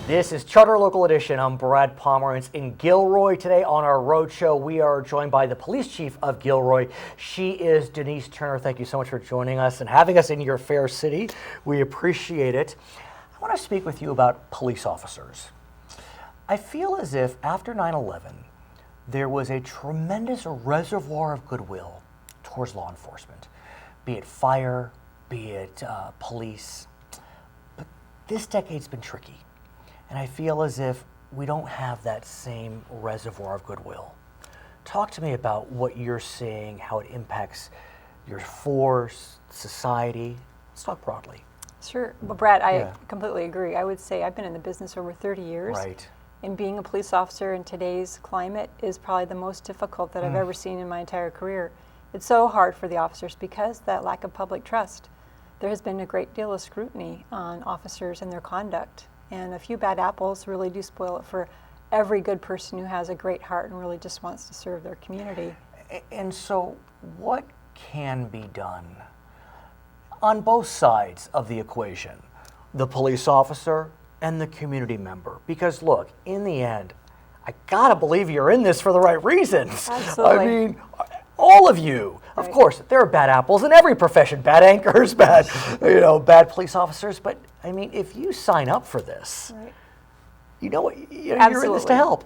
This is Charter Local Edition. I'm Brad Pomerance in Gilroy. Today on our roadshow, we are joined by the police chief of Gilroy. She is Denise Turner. Thank you so much for joining us and having us in your fair city. We appreciate it. I want to speak with you about police officers. I feel as if after 9/11, there was a tremendous reservoir of goodwill towards law enforcement, be it fire, be it police. But this decade's been tricky. And I feel as if we don't have that same reservoir of goodwill. Talk to me about what you're seeing, how it impacts your force, society. Let's talk broadly. Sure. Well, Brad, I completely agree. I would say I've been in the business over 30 years. Right. And being a police officer in today's climate is probably the most difficult that I've ever seen in my entire career. It's so hard for the officers because that lack of public trust. There has been a great deal of scrutiny on officers and their conduct. And a few bad apples really do spoil it for every good person who has a great heart and really just wants to serve their community. And so what can be done on both sides of the equation, the police officer and the community member? Because look, in the end, I gotta believe you're in this for the right reasons. Absolutely. I mean, all of you. Of course, there are bad apples in every profession, bad anchors, bad police officers. But I mean, if you sign up for this, you know what, you're in this to help.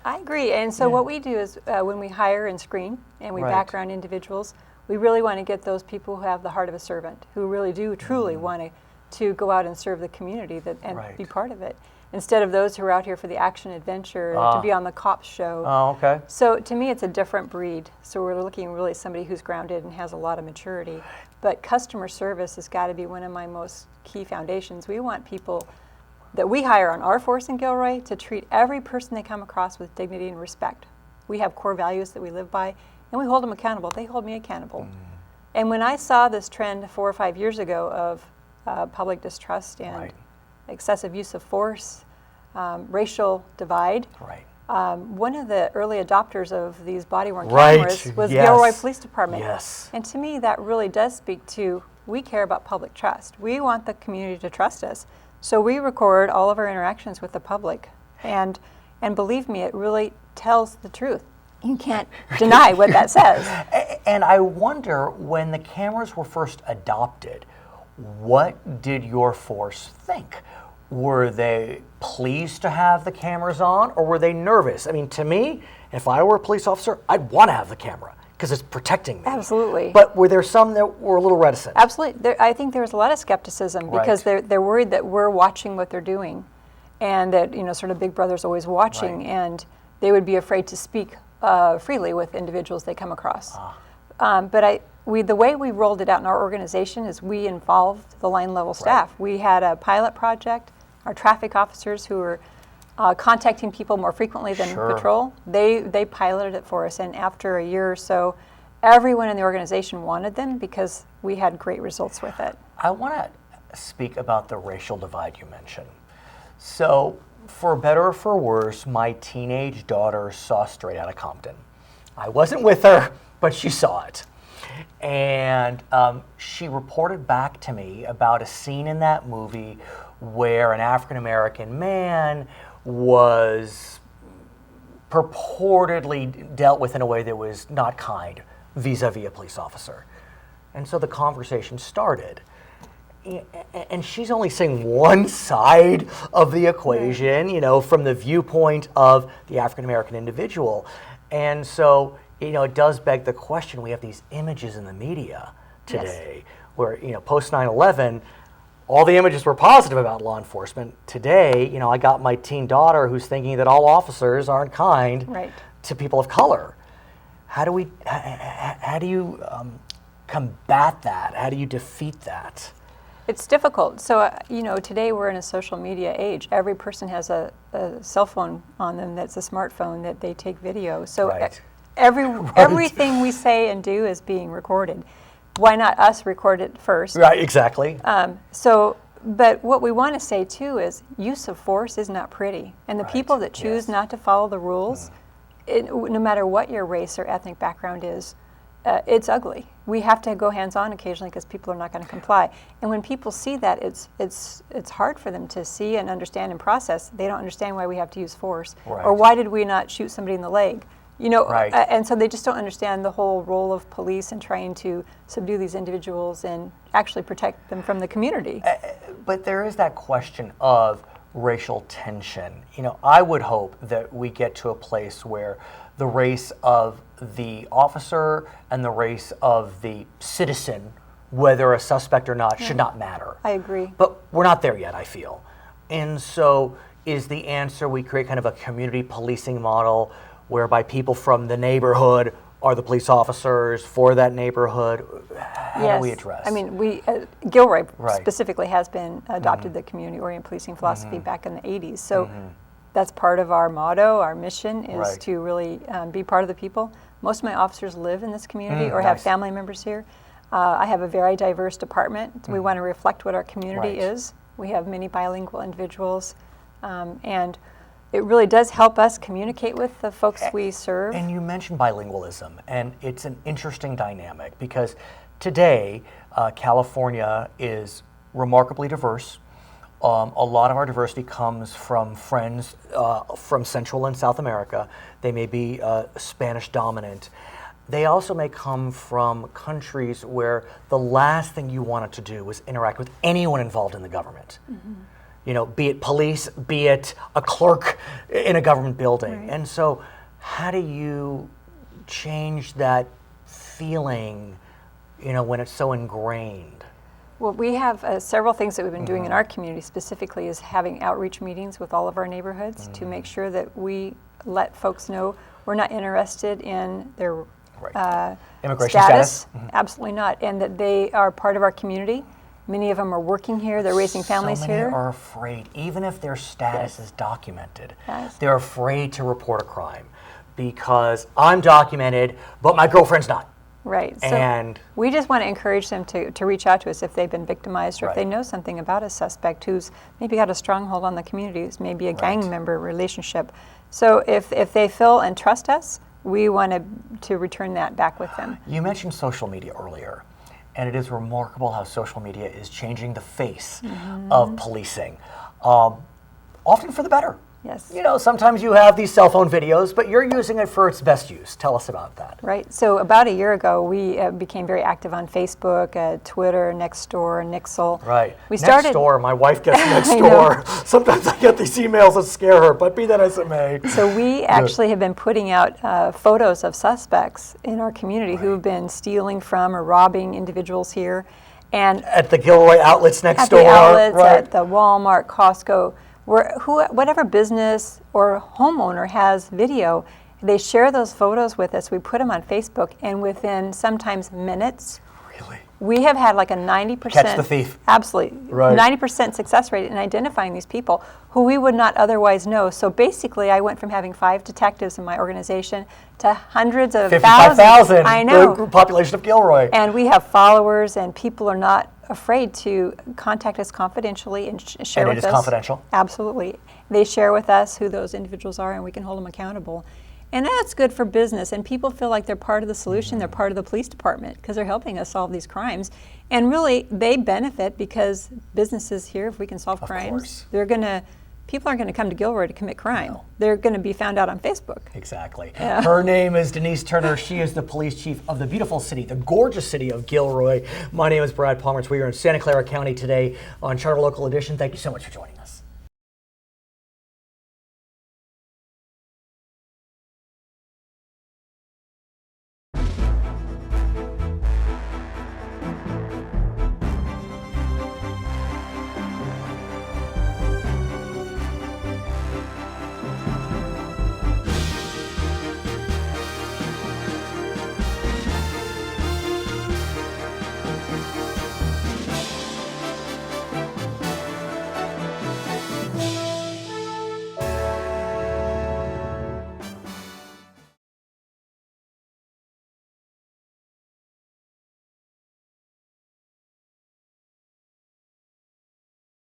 I agree. And so what we do is when we hire and screen and we background individuals, we really want to get those people who have the heart of a servant, who really do truly want to go out and serve the community and be part of it, instead of those who are out here for the action adventure, to be on the cops show. Oh, okay. So to me, it's a different breed. So we're looking really at somebody who's grounded and has a lot of maturity. But customer service has got to be one of my most key foundations. We want people that we hire on our force in Gilroy to treat every person they come across with dignity and respect. We have core values that we live by, and we hold them accountable. They hold me accountable. And when I saw this trend 4 or 5 years ago of public distrust and excessive use of force, racial divide. One of the early adopters of these body-worn cameras was Gilroy Police Department. And to me, that really does speak to, we care about public trust. We want the community to trust us. So we record all of our interactions with the public. And believe me, it really tells the truth. You can't deny what that says. And I wonder, when the cameras were first adopted, what did your force think? Were they pleased to have the cameras on, or were they nervous? I mean, to me, if I were a police officer, I'd want to have the camera because it's protecting me. Absolutely. But were there some that were a little reticent? Absolutely. I think there was a lot of skepticism because they're worried that we're watching what they're doing, and that sort of Big Brother's always watching, and they would be afraid to speak freely with individuals they come across. But the way we rolled it out in our organization is we involved the line level staff. We had a pilot project. Our traffic officers who were contacting people more frequently than patrol, they piloted it for us. And after a year or so, everyone in the organization wanted them because we had great results with it. I want to speak about the racial divide you mentioned. So, for better or for worse, my teenage daughter saw Straight Outta Compton. I wasn't with her, but she saw it. And she reported back to me about a scene in that movie where an African-American man was purportedly dealt with in a way that was not kind vis-a-vis a police officer. And so the conversation started. And she's only seeing one side of the equation, from the viewpoint of the African-American individual. And so, it does beg the question. We have these images in the media today where, post 9/11, all the images were positive about law enforcement. Today, I got my teen daughter who's thinking that all officers aren't kind to people of color. How do you combat that? How do you defeat that? It's difficult. So, today we're in a social media age. Every person has a cell phone on them that's a smartphone that they take video. So everything we say and do is being recorded. Why not us record it first? Right, exactly. But what we want to say too is use of force is not pretty. And the people that choose not to follow the rules, no matter what your race or ethnic background is, it's ugly. We have to go hands-on occasionally because people are not going to comply. And when people see that, it's hard for them to see and understand and process. They don't understand why we have to use force, or why did we not shoot somebody in the leg. And so they just don't understand the whole role of police in trying to subdue these individuals and actually protect them from the community. But there is that question of racial tension. I would hope that we get to a place where the race of the officer and the race of the citizen, whether a suspect or not, should not matter. I agree. But we're not there yet, I feel. And so is the answer we create kind of a community policing model whereby people from the neighborhood are the police officers for that neighborhood? How do we address? I mean, Gilroy specifically has been adopted the community-oriented policing philosophy back in the 80s. So that's part of our motto, our mission is to really be part of the people. Most of my officers live in this community or have family members here. I have a very diverse department. We want to reflect what our community is. We have many bilingual individuals, and it really does help us communicate with the folks we serve. And you mentioned bilingualism, and it's an interesting dynamic because today California is remarkably diverse. A lot of our diversity comes from friends from Central and South America. They may be Spanish dominant. They also may come from countries where the last thing you wanted to do was interact with anyone involved in the government. Be it police, be it a clerk in a government building. And so how do you change that feeling, when it's so ingrained? Well, we have several things that we've been doing in our community specifically is having outreach meetings with all of our neighborhoods to make sure that we let folks know we're not interested in their immigration status. Absolutely not. And that they are part of our community. Many of them are working here. They're raising families here. So many are afraid, even if their status is documented, they're afraid to report a crime because I'm documented, but my girlfriend's not. Right. And so we just want to encourage them to reach out to us if they've been victimized or if they know something about a suspect who's maybe got a stronghold on the community, who's maybe a gang member relationship. So if they feel and trust us, we want to return that back with them. You mentioned social media earlier, and it is remarkable how social media is changing the face of policing, often for the better. Yes. Sometimes you have these cell phone videos, but you're using it for its best use. Tell us about that. Right. So about a year ago, we became very active on Facebook, Twitter, Nextdoor, Nixle. Right. We started. Nextdoor. My wife gets Nextdoor. Sometimes I get these emails that scare her, but be that as it may. So we actually have been putting out photos of suspects in our community who have been stealing from or robbing individuals here, and at the Gilroy outlets next door. At the outlets, at the Walmart, Costco. Whatever business or homeowner has video, they share those photos with us. We put them on Facebook, and within sometimes minutes, we have had like a 90% catch the thief. Absolutely, 90% success rate in identifying these people who we would not otherwise know. So basically, I went from having 5 detectives in my organization to hundreds of 55,000. I know. The population of Gilroy. And we have followers, and people are not afraid to contact us confidentially and share with us. And it is confidential? Absolutely. They share with us who those individuals are, and we can hold them accountable. And that's good for business, and people feel like they're part of the solution, they're part of the police department, because they're helping us solve these crimes. And really, they benefit because businesses here, if we can solve crimes, people aren't going to come to Gilroy to commit crime. No. They're going to be found out on Facebook. Exactly. Yeah. Her name is Denise Turner. She is the police chief of the beautiful city, the gorgeous city of Gilroy. My name is Brad Pomerance. We are in Santa Clara County today on Charter Local Edition. Thank you so much for joining us.